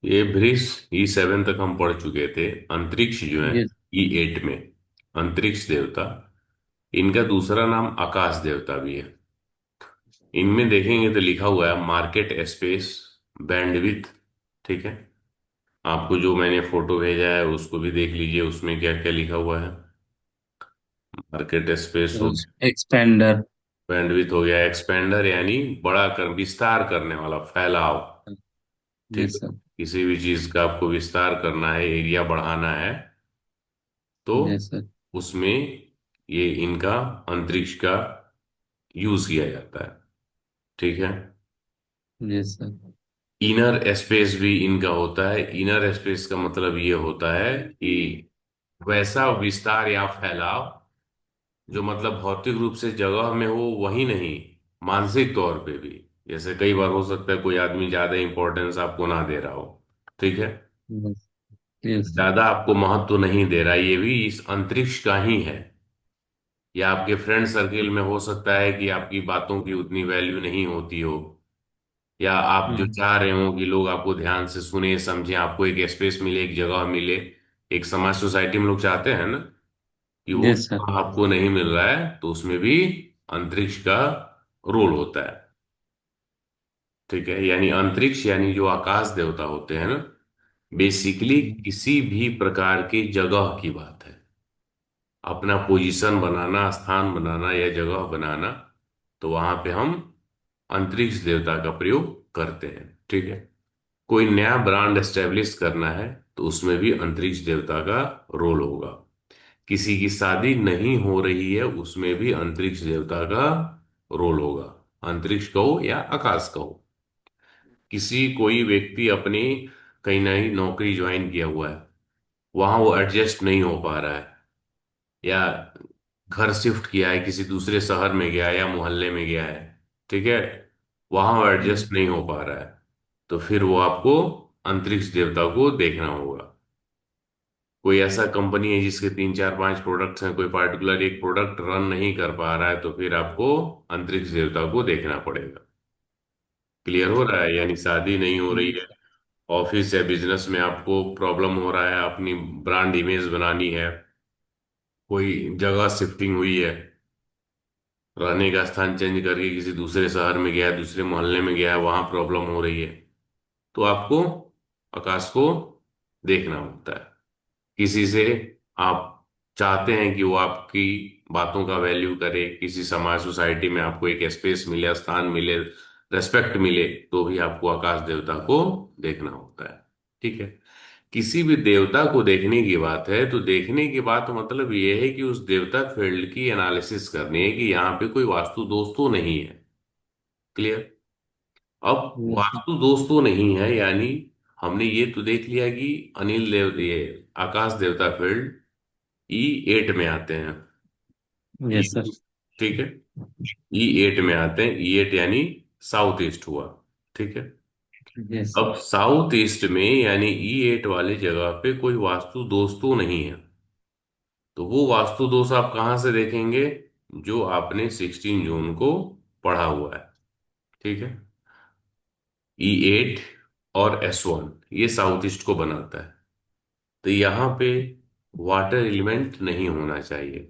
ये बृष E7 तक हम पढ़ चुके थे। अंतरिक्ष जो है यस। E8 में, अंतरिक्ष देवता, इनका दूसरा नाम आकाश देवता भी है। इनमें देखेंगे तो लिखा हुआ है मार्केट स्पेस बैंडविथ। ठीक है, आपको जो मैंने फोटो भेजा है उसको भी देख लीजिए, उसमें क्या क्या लिखा हुआ है। मार्केट स्पेस हो गया, एक्सपेंडर। बैंडविथ हो गया, एक्सपेंडर यानी बड़ा कर, विस्तार करने वाला, फैलाव। ठीक यस है, सर। किसी भी चीज का आपको विस्तार करना है, एरिया बढ़ाना है, तो यस सर। उसमें ये इनका अंतरिक्ष का यूज किया जाता है। ठीक है। Yes sir. इनर स्पेस भी इनका होता है। इनर स्पेस का मतलब ये होता है कि वैसा विस्तार या फैलाव जो मतलब भौतिक रूप से जगह में हो, वही नहीं, मानसिक तौर पे भी। जैसे कई बार हो सकता है कोई आदमी ज्यादा इंपॉर्टेंस आपको ना दे रहा हो। ठीक है, यस। Yes sir. ज्यादा आपको महत्व नहीं दे रहा, ये भी इस अंतरिक्ष का ही है। या आपके फ्रेंड सर्किल में हो सकता है कि आपकी बातों की उतनी वैल्यू नहीं होती हो, या आप जो हम्म। चाह रहे हो कि लोग आपको ध्यान से सुने समझे, आपको एक स्पेस मिले, एक जगह मिले। एक समाज, सोसाइटी में लोग चाहते हैं ना कि वो यस सर। आपको नहीं मिल रहा है, तो उसमें भी अंतरिक्ष का रोल होता है। ठीक है, यानी अंतरिक्ष यानी जो आकाश देवता होते हैं ना, बेसिकली किसी भी प्रकार की जगह की बात है। अपना पोजीशन बनाना, स्थान बनाना या जगह बनाना, तो वहां पे हम अंतरिक्ष देवता का प्रयोग करते हैं। ठीक है, कोई नया ब्रांड एस्टेब्लिश करना है तो उसमें भी अंतरिक्ष देवता का रोल होगा। किसी की शादी नहीं हो रही है, उसमें भी अंतरिक्ष देवता का रोल होगा। अंतरिक्ष कहो या आकाश कहो। किसी कोई व्यक्ति अपनी कहीं नई नौकरी ज्वाइन किया हुआ है, वहां वो एडजस्ट नहीं हो पा रहा है, या घर शिफ्ट किया है, किसी दूसरे शहर में गया है या मोहल्ले में गया है। ठीक है, वहां वो एडजस्ट नहीं हो पा रहा है, तो फिर वो आपको अंतरिक्ष देवता को देखना होगा। कोई ऐसा कंपनी है जिसके तीन चार पांच प्रोडक्ट्स हैं, कोई पार्टिकुलर एक प्रोडक्ट रन नहीं कर पा रहा है, तो फिर आपको अंतरिक्ष देवता को देखना पड़ेगा। क्लियर हो रहा है? यानी शादी नहीं हो रही है, ऑफिस या बिजनेस में आपको प्रॉब्लम हो रहा है, अपनी ब्रांड इमेज बनानी है, कोई जगह शिफ्टिंग हुई है, रहने का स्थान चेंज करके किसी दूसरे शहर में गया है, दूसरे मोहल्ले में गया है, वहां प्रॉब्लम हो रही है, तो आपको आकाश को देखना होता है। किसी से आप चाहते हैं कि वो आपकी बातों का वैल्यू करे, किसी समाज सोसाइटी में आपको एक स्पेस मिले, स्थान मिले, रेस्पेक्ट मिले, तो भी आपको आकाश देवता को देखना होता है। ठीक है, किसी भी देवता को देखने की बात है तो देखने की बात मतलब ये है कि उस देवता फील्ड की एनालिसिस करनी है कि यहाँ पे कोई वास्तु दोष तो नहीं है। क्लियर? अब यस सर। वास्तु दोष तो नहीं है, यानी हमने ये तो देख लिया कि अनिल देव, ये आकाश देवता फील्ड E8 में आते हैं। ई, यस सर। ठीक है, E8 में आते हैं। E8 यानी साउथ ईस्ट हुआ। ठीक है, यस अब सर। साउथ ईस्ट में यानी E8 वाली जगह पे कोई वास्तु दोष तो नहीं है, तो वो वास्तु दोष आप कहाँ से देखेंगे? जो आपने 16 जून को पढ़ा हुआ है। ठीक है, E8 और S1 ये साउथ ईस्ट को बनाता है। तो यहाँ पे वाटर एलिमेंट नहीं होना चाहिए,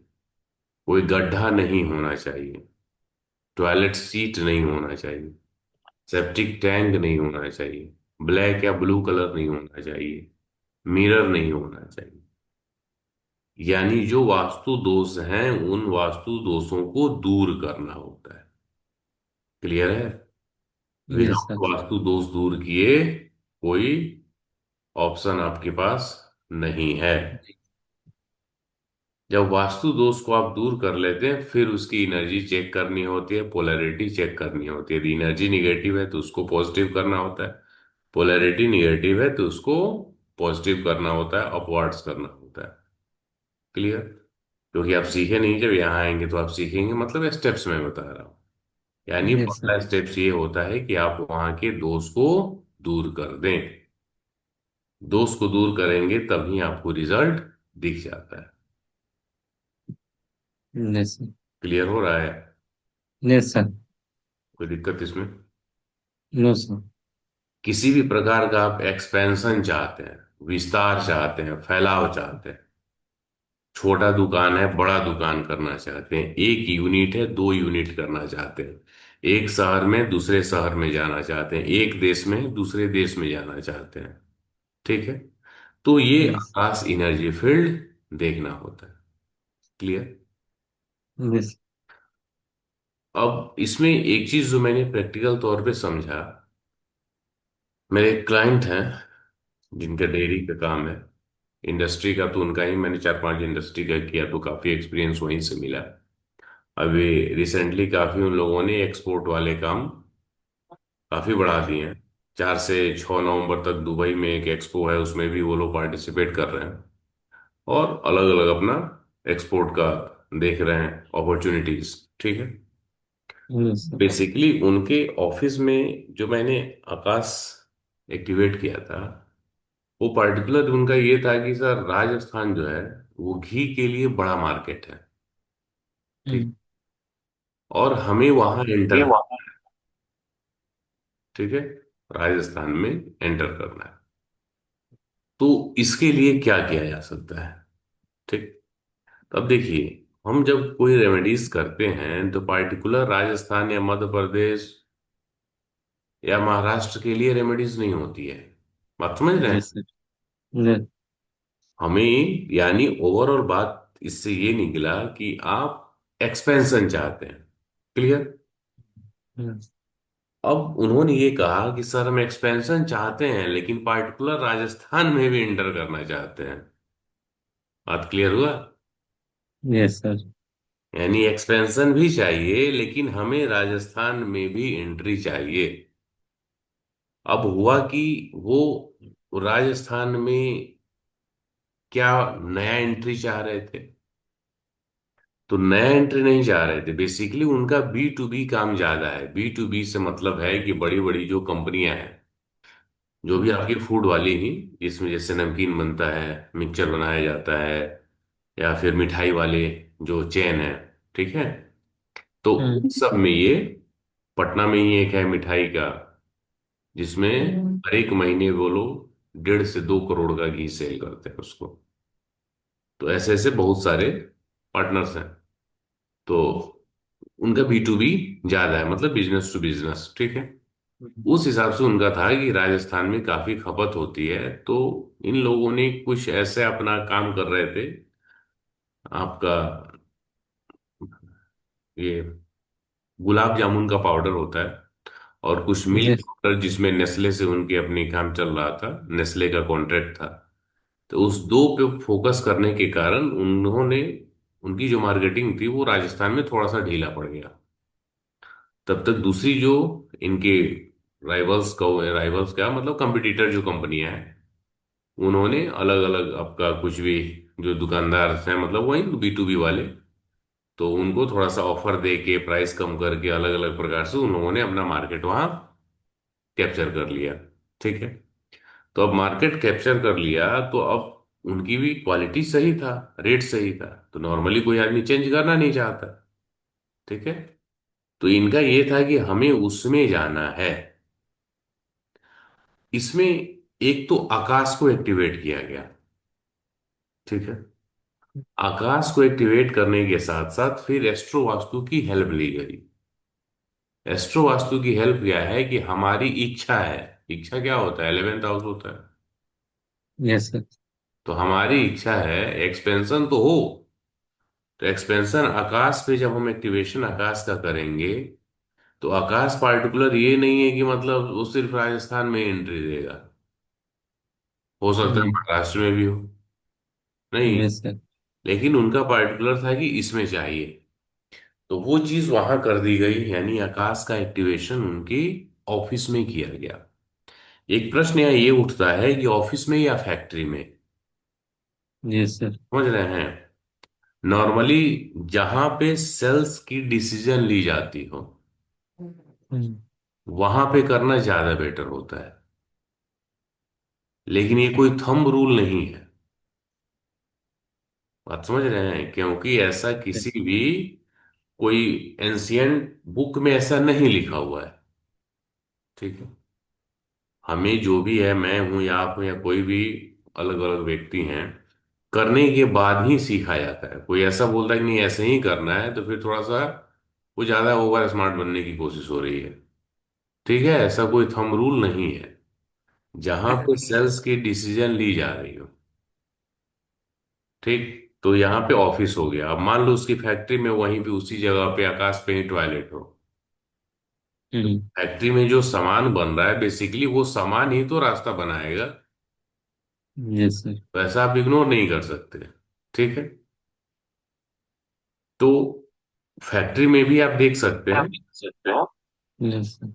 कोई गड्ढा नहीं होना चाहिए, टॉयलेट सीट नहीं होना चाहिए, सेप्टिक टैंक नहीं होना चाहिए, ब्लैक या ब्लू कलर नहीं होना चाहिए, मिरर नहीं होना चाहिए। यानी जो वास्तु दोष हैं उन वास्तु दोषों को दूर करना होता है। क्लियर है? Yes without sir. वास्तु दोष दूर किए कोई ऑप्शन आपके पास नहीं है। जब वास्तु दोष को आप दूर कर लेते हैं, फिर उसकी एनर्जी चेक करनी होती है, पोलैरिटी चेक करनी होती है। यदि एनर्जी निगेटिव है तो उसको पॉजिटिव करना होता है, पोलैरिटी निगेटिव है तो उसको पॉजिटिव करना होता है, अपवर्ड्स करना होता है। क्लियर? क्योंकि आप सीखे नहीं, जब यहाँ आएंगे तो आप सीखेंगे, मतलब स्टेप्स में बता रहा हूँ। यानी यस सर। पहला स्टेप्स ये होता है कि आप वहां के दोष को दूर कर दें। दोष को दूर करेंगे तभी आपको रिजल्ट दिख जाता है। Yes sir. क्लियर हो रहा है? Yes sir. कोई दिक्कत इसमें? No sir. किसी भी प्रकार का आप एक्सपेंशन चाहते हैं, विस्तार चाहते हैं, फैलाव चाहते हैं, छोटा दुकान है बड़ा दुकान करना चाहते हैं, एक यूनिट है 2 यूनिट करना चाहते हैं, एक शहर में दूसरे शहर में जाना चाहते हैं, एक देश में दूसरे देश में जाना चाहते हैं, ठीक है, तो ये यस। आकाश एनर्जी फील्ड देखना होता है। क्लियर? यस। अब इसमें एक चीज जो मैंने प्रैक्टिकल तौर पे समझा, मेरे एक क्लाइंट हैं जिनका डेयरी का काम है, इंडस्ट्री का तो उनका ही, मैंने 4-5 इंडस्ट्री का किया तो काफी एक्सपीरियंस वहीं से मिला। अभी रिसेंटली काफी उन लोगों ने एक्सपोर्ट वाले काम काफी बढ़ा दिए हैं। 4 से 6 नवंबर तक दुबई में एक एक्सपो है, उसमें भी वो लोग पार्टिसिपेट कर रहे हैं और अलग अलग अपना एक्सपोर्ट का देख रहे हैं अपॉर्चुनिटीज। ठीक है। Yes sir. बेसिकली उनके ऑफिस में जो मैंने आकाश एक्टिवेट किया था, वो पर्टिकुलर उनका ये था कि सर राजस्थान जो है वो घी के लिए बड़ा मार्केट है। ठीक। हम्म। और हमें वहां ये एंटर, वहाँ। ठीक है, राजस्थान में एंटर करना है। तो इसके लिए क्या किया जा सकता है? ठीक। तो अब देखिए, हम जब कोई रेमेडीज करते हैं तो पार्टिकुलर राजस्थान या मध्य प्रदेश या महाराष्ट्र के लिए रेमेडीज नहीं होती है। बात समझ रहे हैं? Yes sir. यस। हमें यानी ओवरऑल बात इससे ये निकला कि आप एक्सपेंशन चाहते हैं। क्लियर? यस। अब उन्होंने ये कहा कि सर हम एक्सपेंशन चाहते हैं लेकिन पार्टिकुलर राजस्थान में भी इंटर करना चाहते हैं। बात क्लियर हुआ? Yes sir. यानी एक्सपेंशन भी चाहिए लेकिन हमें राजस्थान में भी एंट्री चाहिए। अब हुआ कि वो राजस्थान में क्या नया एंट्री चाह रहे थे, तो नया एंट्री नहीं चाह रहे थे। बेसिकली उनका B2B काम ज्यादा है। B2B से मतलब है कि बड़ी बड़ी जो कंपनियां हैं, जो भी आपकी फूड वाली ही, जिसमें जैसे नमकीन बनता है, मिक्सचर बनाया जाता है, या फिर मिठाई वाले जो चेन है, ठीक है, तो उन हम्म। सब में ये, पटना में ही एक है मिठाई का जिसमें हर एक महीने वो लोग 1.5 से 2 करोड़ का घी सेल करते हैं उसको। तो ऐसे ऐसे बहुत सारे पार्टनर्स हैं। तो उनका B2B ज्यादा है, मतलब बिजनेस टू बिजनेस। ठीक है। उस हिसाब से उनका था कि राजस्थान में काफी खपत होती है, तो इन लोगों ने कुछ ऐसे अपना काम कर रहे थे। आपका ये गुलाब जामुन का पाउडर होता है और कुछ मिल्क यस। पाउडर, जिसमें नेस्ले से उनके अपने काम चल रहा था, नेस्ले का कॉन्ट्रैक्ट था। तो उस दो पे फोकस करने के कारण उन्होंने, उनकी जो मार्केटिंग थी वो राजस्थान में थोड़ा सा ढीला पड़ गया। तब तक दूसरी जो इनके राइवल्स का, राइवल्स क्या मतलब कंपटीटर जो कंपनियां हैं, उन्होंने अलग अलग आपका कुछ भी, जो दुकानदार हैं मतलब वही B2B वाले, तो उनको थोड़ा सा ऑफर दे के प्राइस कम करके अलग अलग प्रकार से उन लोगों ने अपना मार्केट वहां कैप्चर कर लिया। ठीक है। तो अब मार्केट कैप्चर कर लिया तो अब उनकी भी क्वालिटी सही था, रेट सही था, तो नॉर्मली कोई आदमी चेंज करना नहीं चाहता। ठीक है। तो इनका ये था कि हमें उसमें जाना है। इसमें एक तो आकाश को एक्टिवेट किया गया। ठीक है। आकाश को एक्टिवेट करने के साथ साथ फिर एस्ट्रो वास्तु की हेल्प ली गई। एस्ट्रो वास्तु की हेल्प क्या है कि हमारी इच्छा है, इच्छा क्या होता है, 11th हाउस होता है। Yes sir. तो हमारी इच्छा है एक्सपेंशन तो हो, तो एक्सपेंशन आकाश पे जब हम एक्टिवेशन आकाश का करेंगे, तो आकाश पार्टिकुलर ये नहीं है कि मतलब वो सिर्फ राजस्थान में एंट्री देगा, हो सकता है हम्म। महाराष्ट्र में भी हो, नहीं, यस सर। लेकिन उनका पार्टिकुलर था कि इसमें चाहिए। तो वो चीज वहां कर दी गई, यानी आकाश का एक्टिवेशन उनके ऑफिस में किया गया। एक प्रश्न यहाँ ये उठता है कि ऑफिस में या फैक्ट्री में? Yes sir. समझ रहे हैं? नॉर्मली जहां पे सेल्स की डिसीजन ली जाती हो हम्म। वहां पे करना ज्यादा बेटर होता है, लेकिन ये कोई थंब रूल नहीं है। बात समझ रहे हैं? क्योंकि ऐसा किसी भी कोई एंशियंट बुक में ऐसा नहीं लिखा हुआ है। ठीक है। हमें जो भी है, मैं हूं या आप हो या कोई भी अलग अलग व्यक्ति हैं, करने के बाद ही सीखा जाता है। कोई ऐसा बोलता है कि नहीं ऐसे ही करना है, तो फिर थोड़ा सा वो ज्यादा ओवर स्मार्ट बनने की कोशिश हो रही है। ठीक है, ऐसा कोई थंब रूल नहीं है। जहां पे सेल्स की डिसीजन ली जा रही हो, ठीक, तो यहाँ पे ऑफिस हो गया। अब मान लो उसकी फैक्ट्री में वहीं पे उसी जगह पे आकाश पे ही टॉयलेट हो, तो हम्म। फैक्ट्री में जो सामान बन रहा है बेसिकली वो सामान ही तो रास्ता बनाएगा। Yes sir. तो ऐसा आप इग्नोर नहीं कर सकते। ठीक है, तो फैक्ट्री में भी आप देख सकते हैं, यस सर।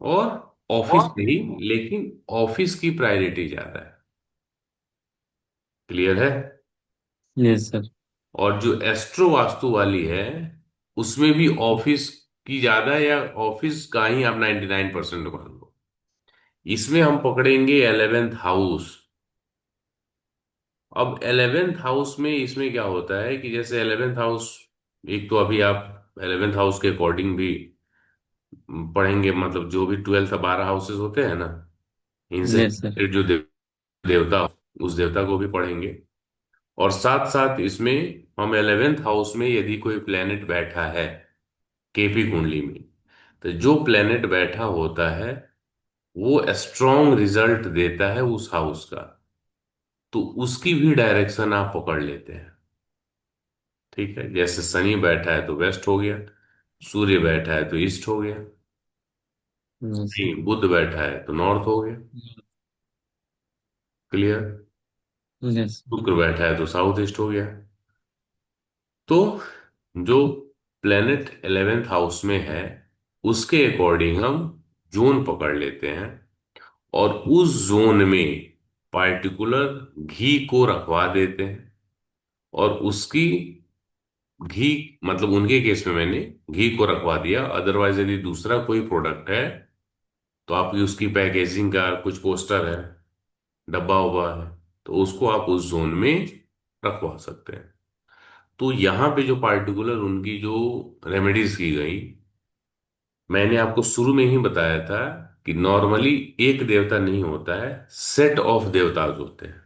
और ऑफिस में ही, लेकिन ऑफिस की प्रायोरिटी ज्यादा है। क्लियर है? Yes sir. और जो एस्ट्रो वास्तु वाली है, उसमें भी ऑफिस की ज्यादा है, या ऑफिस का ही आप 99% मान लो। इसमें हम पकड़ेंगे 11th हाउस। अब 11th हाउस में इसमें क्या होता है कि जैसे 11th हाउस, एक तो अभी आप 11th हाउस के अकॉर्डिंग भी पढ़ेंगे, मतलब जो भी 12th 12 हाउसेस होते हैं ना, इनसे यस सर। related जो देवता, उस देवता को भी पढ़ेंगे। और साथ साथ इसमें हम 11th हाउस में यदि कोई प्लेनेट बैठा है केपी कुंडली में, तो जो प्लेनेट बैठा होता है वो स्ट्रॉन्ग रिजल्ट देता है उस हाउस का। तो उसकी भी डायरेक्शन आप पकड़ लेते हैं। ठीक है, जैसे शनि बैठा है तो वेस्ट हो गया, सूर्य बैठा है तो ईस्ट हो गया, यस नहीं बुध बैठा है तो नॉर्थ हो गया। क्लियर? सर। यस। शुक्र बैठा है तो साउथ ईस्ट हो गया। तो जो प्लेनेट 11th हाउस में है उसके अकॉर्डिंग हम जोन पकड़ लेते हैं, और उस जोन में पार्टिकुलर घी को रखवा देते हैं। और उसकी घी, मतलब उनके केस में मैंने घी को रखवा दिया। अदरवाइज यदि दूसरा कोई प्रोडक्ट है तो आप उसकी पैकेजिंग का कुछ पोस्टर है, डब्बा उब्बा है, तो उसको आप उस जोन में रखवा सकते हैं। तो यहाँ पे जो पार्टिकुलर उनकी जो रेमेडीज की गई, मैंने आपको शुरू में ही बताया था कि नॉर्मली एक देवता नहीं होता है, सेट ऑफ देवताज होते हैं।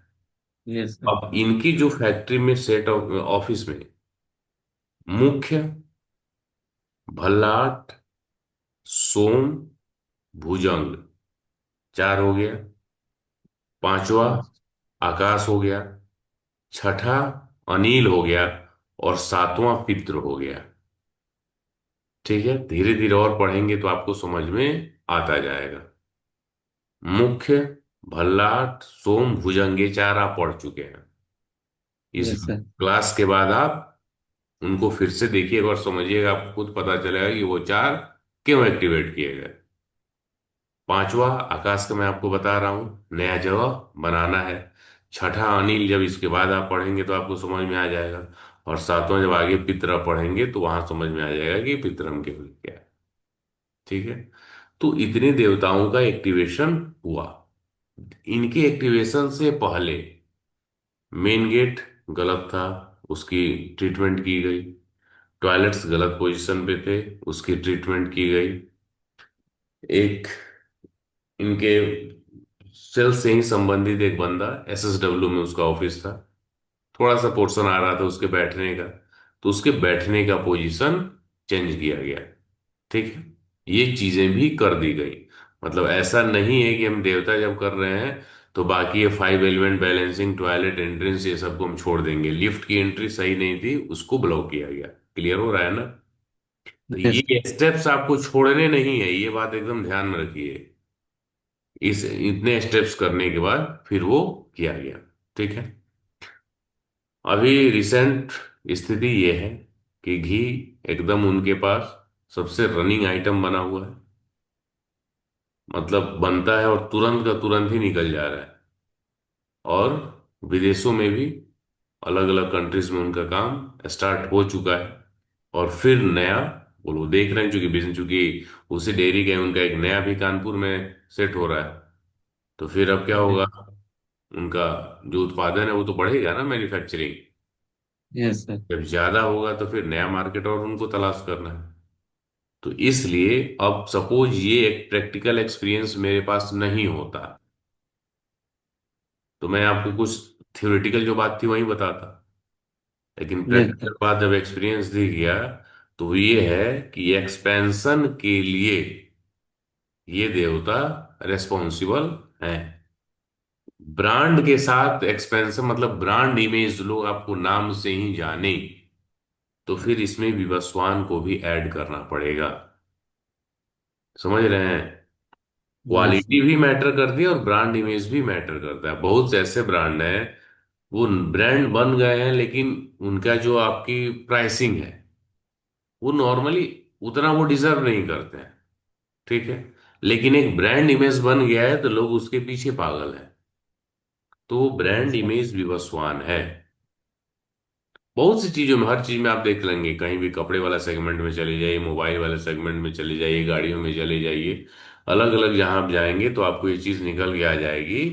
Yes sir. अब इनकी जो फैक्ट्री में सेट ऑफ ऑफिस में मुख्य भल्लाट, सोम, भुजंग, चार हो गया। पांचवा आकाश हो गया। छठा अनिल हो गया। और सातवां पितृ हो गया। ठीक है, धीरे धीरे और पढ़ेंगे तो आपको समझ में आता जाएगा। मुख्य, भल्लाट, सोम, भुजंग, ये चार आप पढ़ चुके हैं। इस यस सर। क्लास के बाद आप उनको फिर से देखिएगा और समझिएगा, आपको खुद पता चलेगा कि वो चार क्यों एक्टिवेट किए गए। पांचवा आकाश का मैं आपको बता रहा हूं, नया जगह बनाना है। छठा अनिल, जब इसके बाद आप पढ़ेंगे तो आपको समझ में आ जाएगा। और सातवां जब आगे पितरा पढ़ेंगे तो वहां समझ में आ जाएगा कि पितरम के क्या है। ठीक है, तो इतने देवताओं का एक्टिवेशन हुआ। इनके एक्टिवेशन से पहले मेन गेट गलत था, उसकी ट्रीटमेंट की गई। टॉयलेट्स गलत पोजीशन पे थे, उसकी ट्रीटमेंट की गई। एक इनके सेल से ही संबंधित एक बंदा, एसएसडब्ल्यू में उसका ऑफिस था, थोड़ा सा पोर्शन आ रहा था उसके बैठने का, तो उसके बैठने का पोजीशन चेंज किया गया। ठीक है, ये चीजें भी कर दी गई। मतलब ऐसा नहीं है कि हम देवता जब कर रहे हैं तो बाकी ये 5 एलिमेंट बैलेंसिंग, टॉयलेट, एंट्रेंस, ये सबको हम छोड़ देंगे। लिफ्ट की एंट्री सही नहीं थी, उसको ब्लॉक किया गया। क्लियर हो रहा है ना? तो यस ये स्टेप्स आपको छोड़ने नहीं है, ये बात एकदम ध्यान में रखिए। इस इतने स्टेप्स करने के बाद फिर वो किया गया। ठीक है, अभी रिसेंट स्थिति ये है कि घी एकदम उनके पास सबसे रनिंग आइटम बना हुआ है। मतलब बनता है और तुरंत का तुरंत ही निकल जा रहा है। और विदेशों में भी अलग अलग कंट्रीज में उनका काम स्टार्ट हो चुका है। और फिर नया, वो लोग देख रहे हैं, चूंकि बिजनेस, चूंकि उसी डेयरी का उनका एक नया भी कानपुर में सेट हो रहा है। तो फिर अब क्या होगा, सर। उनका जो उत्पादन है वो तो बढ़ेगा ना, मैन्युफैक्चरिंग। Yes sir. जब ज्यादा होगा तो फिर नया मार्केट और उनको तलाश करना है। तो इसलिए अब सपोज ये एक प्रैक्टिकल एक्सपीरियंस मेरे पास नहीं होता, तो मैं आपको कुछ थ्योरेटिकल जो बात थी वही बताता। लेकिन यस प्रैक्टिकल सर। बात जब एक्सपीरियंस दिख गया, तो ये है कि एक्सपेंशन के लिए ये देवता रेस्पॉन्सिबल है। ब्रांड के साथ एक्सपेंशन मतलब ब्रांड इमेज लोग आपको नाम से ही जाने, तो फिर इसमें विवस्वान को भी ऐड करना पड़ेगा। समझ रहे हैं? Yes quality sir. भी मैटर करती है और ब्रांड इमेज भी मैटर करता है। बहुत से ऐसे ब्रांड हैं, वो ब्रांड बन गए हैं लेकिन उनका जो आपकी प्राइसिंग है वो नॉर्मली उतना वो डिजर्व नहीं करते हैं। ठीक है, लेकिन एक ब्रांड इमेज बन गया है तो लोग उसके पीछे पागल हैं। तो brand yes sir. Image Vivaswan है। बहुत सी चीजों में, हर चीज में आप देख लेंगे, कहीं भी कपड़े वाला सेगमेंट में चले जाइए, मोबाइल वाले सेगमेंट में चले जाइए, गाड़ियों में चले जाइए, अलग अलग जहां आप जाएंगे तो आपको ये चीज निकल के आ जाएगी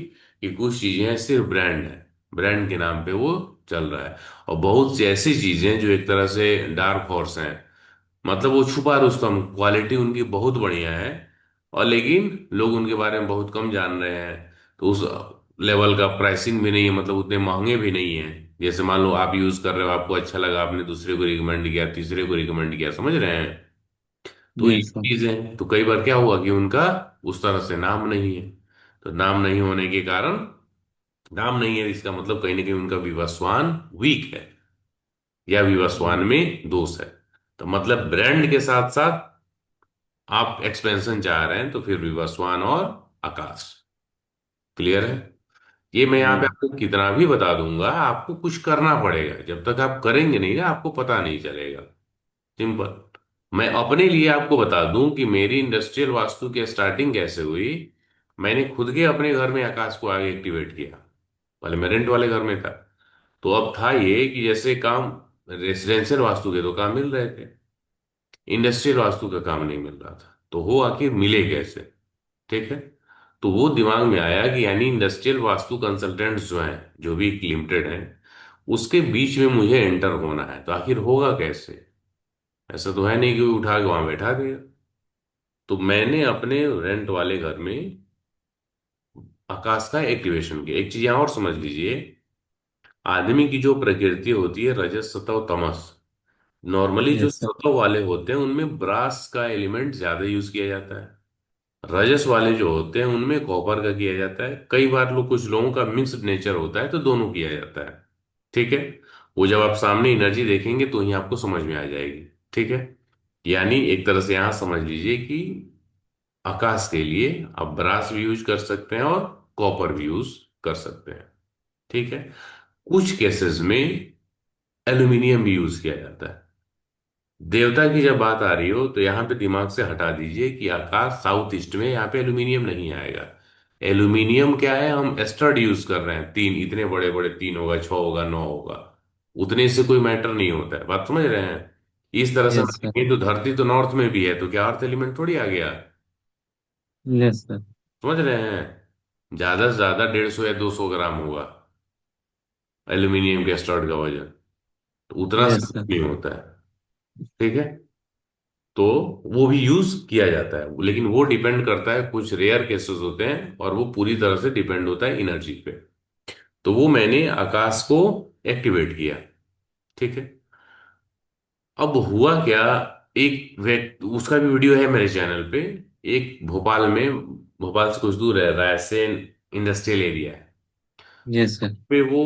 कि कुछ चीजें हैं सिर्फ ब्रांड है, ब्रांड के नाम पे वो चल रहा है। और बहुत सी ऐसी चीजें जो एक तरह से डार्क हॉर्स हैं, मतलब वो छुपा रुस्तम, क्वालिटी उनकी बहुत बढ़िया है और लेकिन लोग उनके बारे में बहुत कम जान रहे हैं। तो उस लेवल का प्राइसिंग भी नहीं है, मतलब उतने महंगे भी नहीं है। जैसे मान लो आप यूज कर रहे हो, आपको अच्छा लगा, आपने दूसरे को रिकमेंड किया, तीसरे को रिकमेंड किया, समझ रहे हैं? तो ये यस सर। चीजें हैं। तो कई बार क्या हुआ कि उनका उस तरह से नाम नहीं है, तो नाम नहीं होने के कारण, नाम नहीं है इसका मतलब कहीं ना कहीं उनका विवस्वान वीक है या विवस्वान में दोष है। तो मतलब ब्रांड के साथ साथ आप एक्सपेंशन चाह रहे हैं तो फिर विवस्वान और आकाश। क्लियर है? ये मैं यहाँ पे जी। आपको कितना भी बता दूंगा, आपको कुछ करना पड़ेगा। जब तक आप करेंगे नहीं ना, आपको पता नहीं चलेगा। सिंपल। मैं अपने लिए आपको बता दूं कि मेरी इंडस्ट्रियल वास्तु की स्टार्टिंग कैसे हुई। मैंने खुद के अपने घर में आकाश को आगे एक्टिवेट किया। पहले मैं रेंट वाले घर में था। तो अब था ये कि जैसे काम, रेसिडेंशियल वास्तु के तो काम मिल रहे थे, इंडस्ट्रियल वास्तु का काम नहीं मिल रहा था, तो वो आखिर मिले कैसे? ठीक है। तो वो दिमाग में आया कि यानी इंडस्ट्रियल वास्तु कंसल्टेंट्स जो हैं, जो भी लिमिटेड हैं, उसके बीच में मुझे एंटर होना है। तो आखिर होगा कैसे? ऐसा तो है नहीं कि वो उठा के वहां बैठा देगा। तो मैंने अपने रेंट वाले घर में आकाश का एक्टिवेशन किया। एक चीज यहाँ और समझ लीजिए, आदमी की जो प्रकृति होती है रजस सतव तमस, नॉर्मली जो यस सर। सतव वाले होते हैं उनमें ब्रास का एलिमेंट ज्यादा यूज किया जाता है। रजस वाले जो होते हैं उनमें कॉपर का किया जाता है। कई बार लोग, कुछ लोगों का मिक्स्ड नेचर होता है तो दोनों किया जाता है। ठीक है। वो जब आप सामने एनर्जी देखेंगे तो ही आपको समझ में आ जाएगी। ठीक है। यानी एक तरह से यहां समझ लीजिए कि आकाश के लिए आप ब्रास भी यूज कर सकते हैं और कॉपर भी यूज कर सकते हैं। ठीक है। कुछ केसेस में एल्यूमिनियम भी यूज किया जाता है। देवता की जब बात आ रही हो तो यहाँ पे दिमाग से हटा दीजिए कि आकाश साउथ ईस्ट में, यहाँ पे एल्यूमिनियम नहीं आएगा। एल्यूमिनियम क्या है, हम स्टड यूज कर रहे हैं, तीन इतने बड़े बड़े, तीन होगा, छह होगा, नौ होगा, उतने से कोई मैटर नहीं होता है। बात समझ रहे हैं? इस तरह से हम यस सर। देखें तो धरती तो नॉर्थ में भी है, तो क्या अर्थ एलिमेंट थोड़ी आ गया। Yes sir. समझ रहे हैं? ज्यादा से ज्यादा 150 या 200 ग्राम होगा एल्यूमिनियम के स्टड का वजन, तो उतना से यस कुछ सर। नहीं होता है। ठीक है। तो वो भी यूज किया जाता है, लेकिन वो डिपेंड करता है, कुछ रेयर केसेस होते हैं और वो पूरी तरह से डिपेंड होता है एनर्जी पे। तो वो मैंने आकाश को एक्टिवेट किया। ठीक है। अब हुआ क्या, एक व्यक्ति, उसका भी वीडियो है मेरे चैनल पे, एक भोपाल में, भोपाल से कुछ दूर है, रायसेन इंडस्ट्रियल एरिया है। Yes sir. पे वो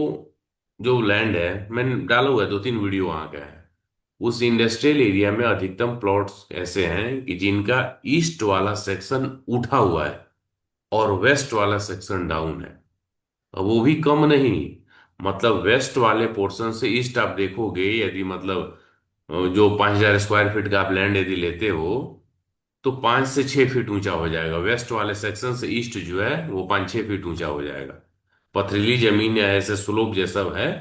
जो लैंड है, मैंने डाला हुआ है, दो तीन वीडियो वहां का है। उस इंडस्ट्रियल एरिया में अधिकतम प्लॉट्स ऐसे हैं कि जिनका ईस्ट वाला सेक्शन उठा हुआ है और वेस्ट वाला सेक्शन डाउन है। और वो भी कम नहीं, मतलब वेस्ट वाले पोर्शन से ईस्ट आप देखोगे, यदि मतलब जो 5,000 स्क्वायर फीट का आप लैंड यदि लेते हो, तो 5 से 6 फीट ऊंचा हो जाएगा। वेस्ट वाले सेक्शन से ईस्ट जो है वो 5-6 फीट ऊंचा हो जाएगा। पथरीली जमीन या ऐसे स्लोप जैसा है।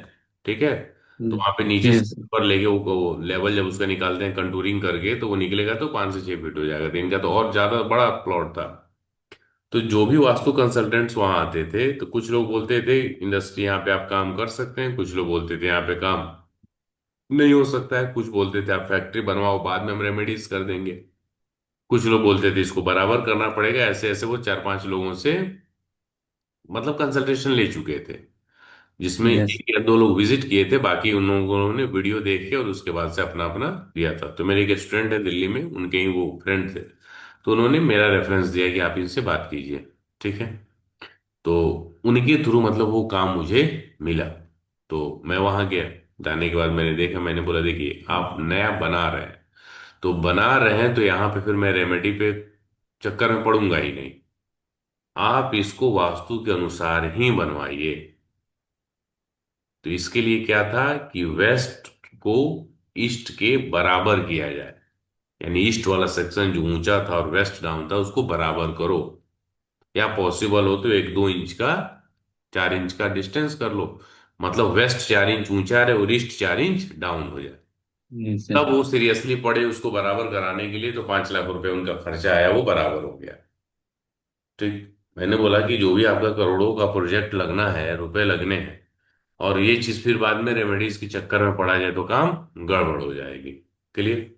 ठीक है। तो वहां पे नीचे से यस सर। ऊपर लेके वो लेवल जब उसका निकालते हैं कंटूरिंग करके, तो वो निकलेगा तो 5 से 6 फीट हो जाएगा। तो इनका तो और ज्यादा बड़ा प्लॉट था। तो जो भी वास्तु कंसल्टेंट्स वहां आते थे, तो कुछ लोग बोलते थे इंडस्ट्री यहाँ पे आप काम कर सकते हैं, कुछ लोग बोलते थे यहाँ पे काम नहीं हो सकता है, कुछ बोलते थे आप फैक्ट्री बनवाओ, बाद में हम रेमेडीज कर देंगे। कुछ लोग बोलते थे इसको बराबर करना पड़ेगा, ऐसे ऐसे वो चार पांच लोगों से मतलब कंसल्टेशन ले चुके थे, जिसमें यस। एक या दो लोग विजिट किए थे, बाकी उन लोगों ने वीडियो देख के और उसके बाद से अपना अपना दिया था। तो मेरे एक स्टूडेंट है दिल्ली में, उनके ही वो फ्रेंड थे, तो उन्होंने मेरा रेफरेंस दिया कि आप इनसे बात कीजिए। ठीक है। तो उनके थ्रू मतलब वो काम मुझे मिला। तो मैं वहां गया, जाने के बाद मैंने देखा, मैंने बोला देखिए आप नया बना रहे हैं, तो बना रहे हैं तो यहाँ पे फिर मैं रेमेडी पे चक्कर में पड़ूंगा ही नहीं। आप इसको वास्तु के अनुसार ही बनवाइए। तो इसके लिए क्या था कि वेस्ट को ईस्ट के बराबर किया जाए, यानी ईस्ट वाला सेक्शन जो ऊंचा था और वेस्ट डाउन था उसको बराबर करो, या पॉसिबल हो तो एक दो इंच का, 4 इंच का डिस्टेंस कर लो, मतलब वेस्ट 4 इंच ऊंचा रहे और ईस्ट 4 इंच डाउन हो जाए। Yes sir. तब वो सीरियसली पड़े उसको बराबर कराने के लिए, तो 5 लाख रुपए उनका खर्चा आया, वो बराबर हो गया। ठीक। मैंने बोला कि जो भी आपका करोड़ों का प्रोजेक्ट लगना है, रुपए लगने हैं, और ये चीज फिर बाद में रेमेडीज के चक्कर में पड़ा जाए तो काम गड़बड़ हो जाएगी। क्लियर।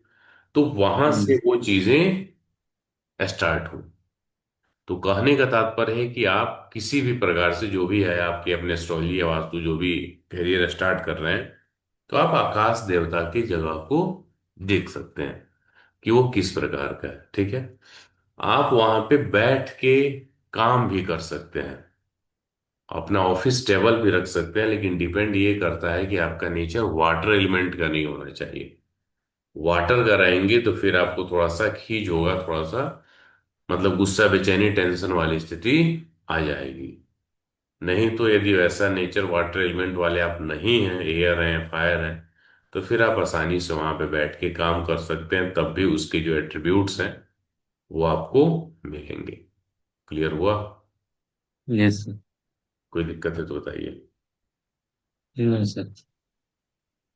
तो वहां से यस। वो चीजें स्टार्ट हुई। तो कहने का तात्पर्य है कि आप किसी भी प्रकार से जो भी है आपके अपने एस्ट्रोलॉजी या वास्तु जो भी करियर स्टार्ट कर रहे हैं, तो आप आकाश देवता की जगह को देख सकते हैं कि वो किस प्रकार का है। ठीक है। आप वहां पे बैठ के काम भी कर सकते हैं, अपना ऑफिस टेबल भी रख सकते हैं, लेकिन डिपेंड ये करता है कि आपका नेचर वाटर एलिमेंट का नहीं होना चाहिए। वाटर का रहेंगे तो फिर आपको थोड़ा सा खींच होगा, थोड़ा सा मतलब गुस्सा बेचैनी टेंशन वाली स्थिति आ जाएगी। नहीं तो यदि वैसा नेचर वाटर एलिमेंट वाले आप नहीं हैं, एयर हैं, फायर हैं, तो फिर आप आसानी से वहां पे बैठ के काम कर सकते हैं, तब भी उसके जो एट्रीब्यूट्स हैं वो आपको मिलेंगे। क्लियर हुआ? Yes sir. कोई दिक्कत है तो बताइए। No sir.